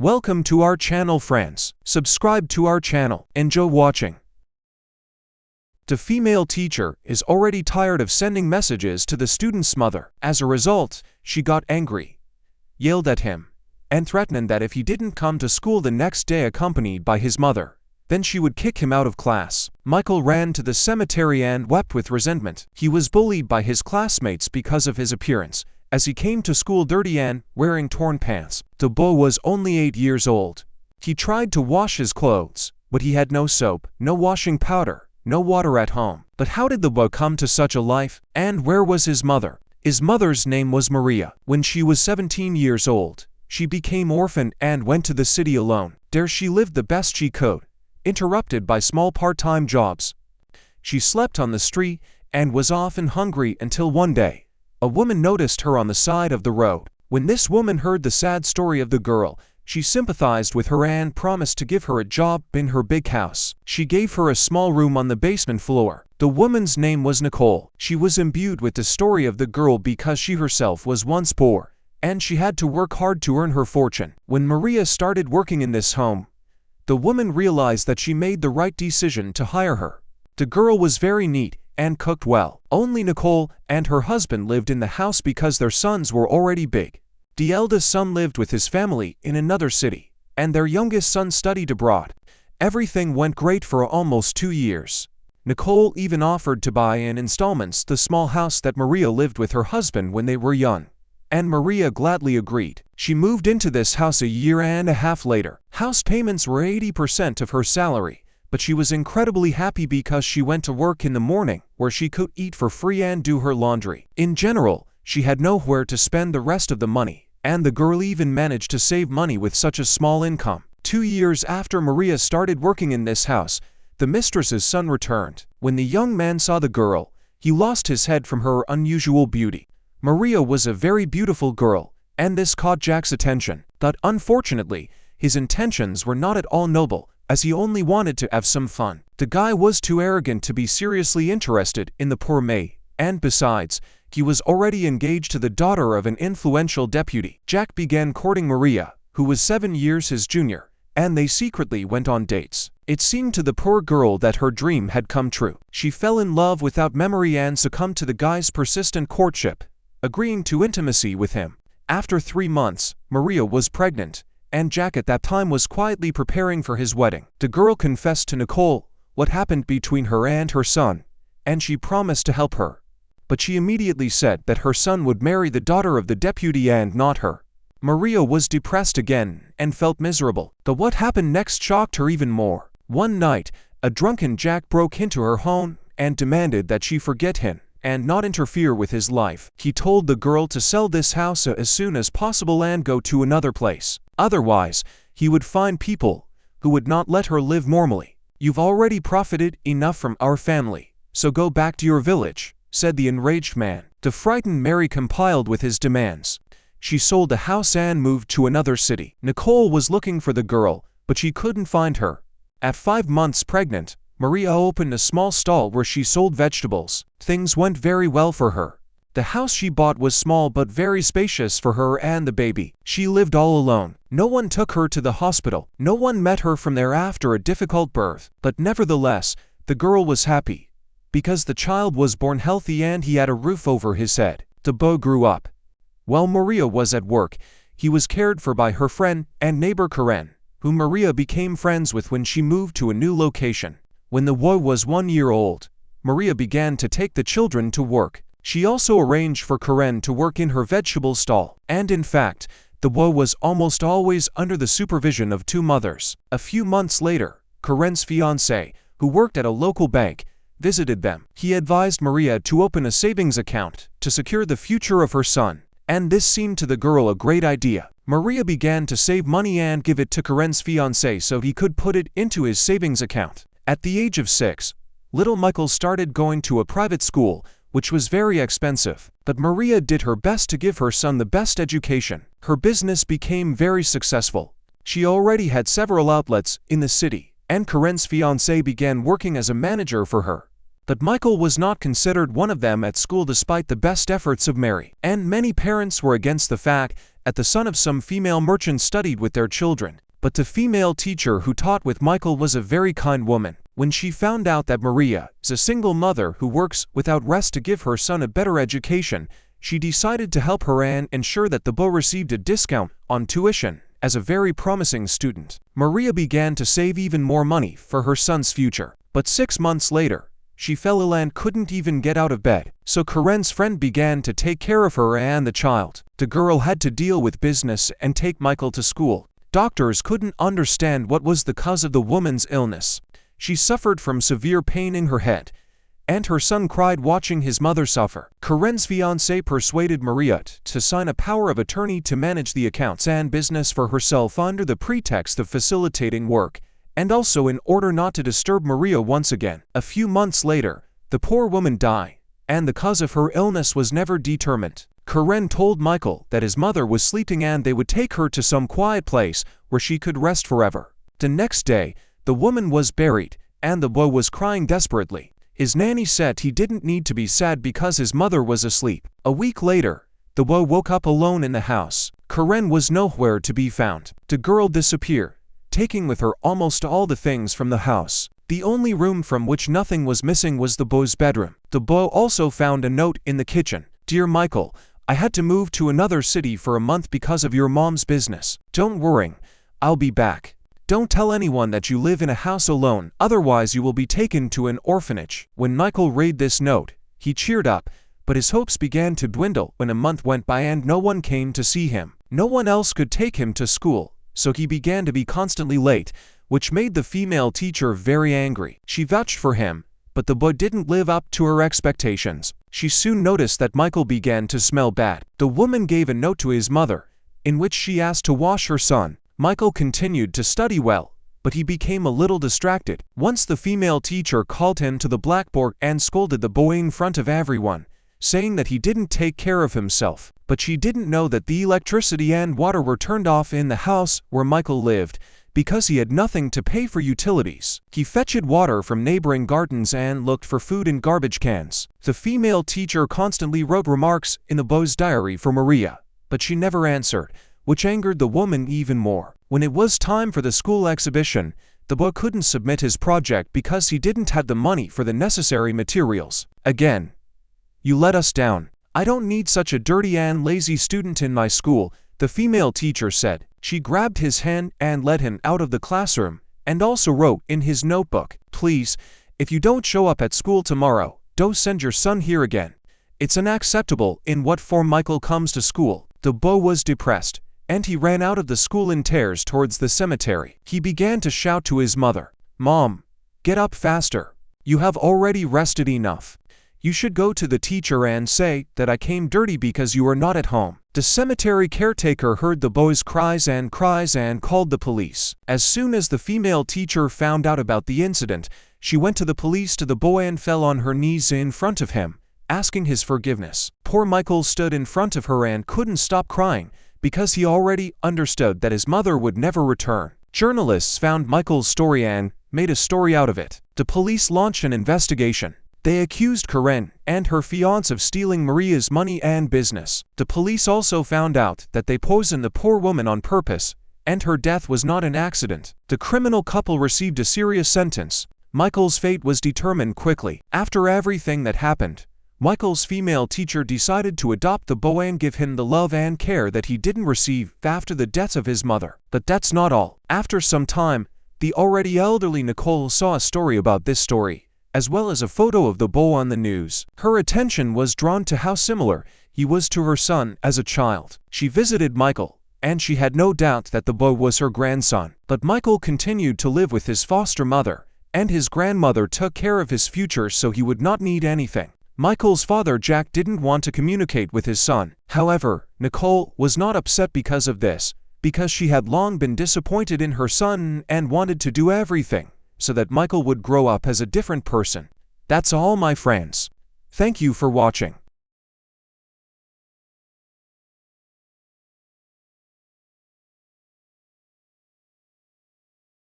Welcome to our channel, friends. Subscribe to our channel. Enjoy watching. The female teacher is already tired of sending messages to the student's mother. As a result, she got angry, yelled at him, and threatened that if he didn't come to school the next day accompanied by his mother, then she would kick him out of class. Michael ran to the cemetery and wept with resentment. He was bullied by his classmates because of his appearance, as he came to school dirty and wearing torn pants. The boy was only 8 years old. He tried to wash his clothes, but he had no soap, no washing powder, no water at home. But how did the boy come to such a life? And where was his mother? His mother's name was Maria. When she was 17 years old, she became orphaned and went to the city alone. There she lived the best she could, interrupted by small part-time jobs. She slept on the street and was often hungry until one day, a woman noticed her on the side of the road. When this woman heard the sad story of the girl, she sympathized with her and promised to give her a job in her big house. She gave her a small room on the basement floor. The woman's name was Nicole. She was imbued with the story of the girl because she herself was once poor, and she had to work hard to earn her fortune. When Maria started working in this home, the woman realized that she made the right decision to hire her. The girl was very neat and cooked well. Only Nicole and her husband lived in the house because their sons were already big. The eldest son lived with his family in another city, and their youngest son studied abroad. Everything went great for almost 2 years. Nicole even offered to buy in installments the small house that Maria lived with her husband when they were young, and Maria gladly agreed. She moved into this house a year and a half later. House payments were 80% of her salary, but she was incredibly happy because she went to work in the morning, where she could eat for free and do her laundry. In general, she had nowhere to spend the rest of the money, and the girl even managed to save money with such a small income. 2 years after Maria started working in this house, the mistress's son returned. When the young man saw the girl, he lost his head from her unusual beauty. Maria was a very beautiful girl, and this caught Jack's attention. But unfortunately, his intentions were not at all noble, as he only wanted to have some fun. The guy was too arrogant to be seriously interested in the poor maid, and besides, he was already engaged to the daughter of an influential deputy. Jack began courting Maria, who was 7 years his junior, and they secretly went on dates. It seemed to the poor girl that her dream had come true. She fell in love without memory and succumbed to the guy's persistent courtship, agreeing to intimacy with him. After 3 months, Maria was pregnant, and Jack at that time was quietly preparing for his wedding. The girl confessed to Nicole what happened between her and her son, and she promised to help her. But she immediately said that her son would marry the daughter of the deputy and not her. Maria was depressed again and felt miserable. But what happened next shocked her even more. One night, a drunken Jack broke into her home and demanded that she forget him and not interfere with his life. He told the girl to sell this house as soon as possible and go to another place. Otherwise, he would find people who would not let her live normally. "You've already profited enough from our family, so go back to your village," said the enraged man. The frightened Mary complied with his demands. She sold the house and moved to another city. Nicole was looking for the girl, but she couldn't find her. At 5 months pregnant, Maria opened a small stall where she sold vegetables. Things went very well for her. The house she bought was small but very spacious for her and the baby. She lived all alone. No one took her to the hospital. No one met her from there after a difficult birth. But nevertheless, the girl was happy, because the child was born healthy and he had a roof over his head. The boy grew up. While Maria was at work, he was cared for by her friend and neighbor Karen, whom Maria became friends with when she moved to a new location. When the boy was 1 year old, Maria began to take the children to work. She also arranged for Karen to work in her vegetable stall. And in fact, the boy was almost always under the supervision of 2 mothers. A few months later, Karen's fiancé, who worked at a local bank, visited them. He advised Maria to open a savings account to secure the future of her son, and this seemed to the girl a great idea. Maria began to save money and give it to Karen's fiancé so he could put it into his savings account. At the age of 6, little Michael started going to a private school, which was very expensive. But Maria did her best to give her son the best education. Her business became very successful. She already had several outlets in the city, and Karen's fiancé began working as a manager for her. But Michael was not considered one of them at school despite the best efforts of Mary. And many parents were against the fact that the son of some female merchant studied with their children. But the female teacher who taught with Michael was a very kind woman. When she found out that Maria is a single mother who works without rest to give her son a better education, she decided to help her and ensure that the boy received a discount on tuition. As a very promising student, Maria began to save even more money for her son's future. But 6 months later, she fell ill and couldn't even get out of bed. So Karen's friend began to take care of her and the child. The girl had to deal with business and take Michael to school. Doctors couldn't understand what was the cause of the woman's illness. She suffered from severe pain in her head, and her son cried watching his mother suffer. Karen's fiancé persuaded Maria to sign a power of attorney to manage the accounts and business for herself under the pretext of facilitating work, and also in order not to disturb Maria once again. A few months later, the poor woman died, and the cause of her illness was never determined. Karen told Michael that his mother was sleeping and they would take her to some quiet place where she could rest forever. The next day, the woman was buried, and the boy was crying desperately. His nanny said he didn't need to be sad because his mother was asleep. A week later, the boy woke up alone in the house. Karen was nowhere to be found. The girl disappeared, taking with her almost all the things from the house. The only room from which nothing was missing was the boy's bedroom. The boy also found a note in the kitchen. "Dear Michael, I had to move to another city for a month because of your mom's business. Don't worry, I'll be back. Don't tell anyone that you live in a house alone, otherwise you will be taken to an orphanage." When Michael read this note, he cheered up, but his hopes began to dwindle when a month went by and no one came to see him. No one else could take him to school, so he began to be constantly late, which made the female teacher very angry. She vouched for him, but the boy didn't live up to her expectations. She soon noticed that Michael began to smell bad. The woman gave a note to his mother, in which she asked to wash her son. Michael continued to study well, but he became a little distracted. Once the female teacher called him to the blackboard and scolded the boy in front of everyone, saying that he didn't take care of himself. But she didn't know that the electricity and water were turned off in the house where Michael lived, because he had nothing to pay for utilities. He fetched water from neighboring gardens and looked for food in garbage cans. The female teacher constantly wrote remarks in the boy's diary for Maria, but she never answered, which angered the woman even more. When it was time for the school exhibition, the boy couldn't submit his project because he didn't have the money for the necessary materials. "Again, you let us down. I don't need such a dirty and lazy student in my school," the female teacher said. She grabbed his hand and led him out of the classroom, and also wrote in his notebook, "Please, if you don't show up at school tomorrow, don't send your son here again. It's unacceptable in what form Michael comes to school." The boy was depressed, and he ran out of the school in tears towards the cemetery. He began to shout to his mother, "Mom, get up faster. You have already rested enough. You should go to the teacher and say that I came dirty because you are not at home." The cemetery caretaker heard the boy's cries and called the police. As soon as the female teacher found out about the incident, she went to the police to the boy and fell on her knees in front of him, asking his forgiveness. Poor Michael stood in front of her and couldn't stop crying, because he already understood that his mother would never return. Journalists found Michael's story and made a story out of it. The police launched an investigation. They accused Karen and her fiancé of stealing Maria's money and business. The police also found out that they poisoned the poor woman on purpose, and her death was not an accident. The criminal couple received a serious sentence. Michael's fate was determined quickly. After everything that happened, Michael's female teacher decided to adopt the boy and give him the love and care that he didn't receive after the death of his mother. But that's not all. After some time, the already elderly Nicole saw a story about this story, as well as a photo of the boy on the news. Her attention was drawn to how similar he was to her son as a child. She visited Michael, and she had no doubt that the boy was her grandson. But Michael continued to live with his foster mother, and his grandmother took care of his future so he would not need anything. Michael's father Jack didn't want to communicate with his son. However, Nicole was not upset because of this, because she had long been disappointed in her son and wanted to do everything so that Michael would grow up as a different person. That's all, my friends. Thank you for watching.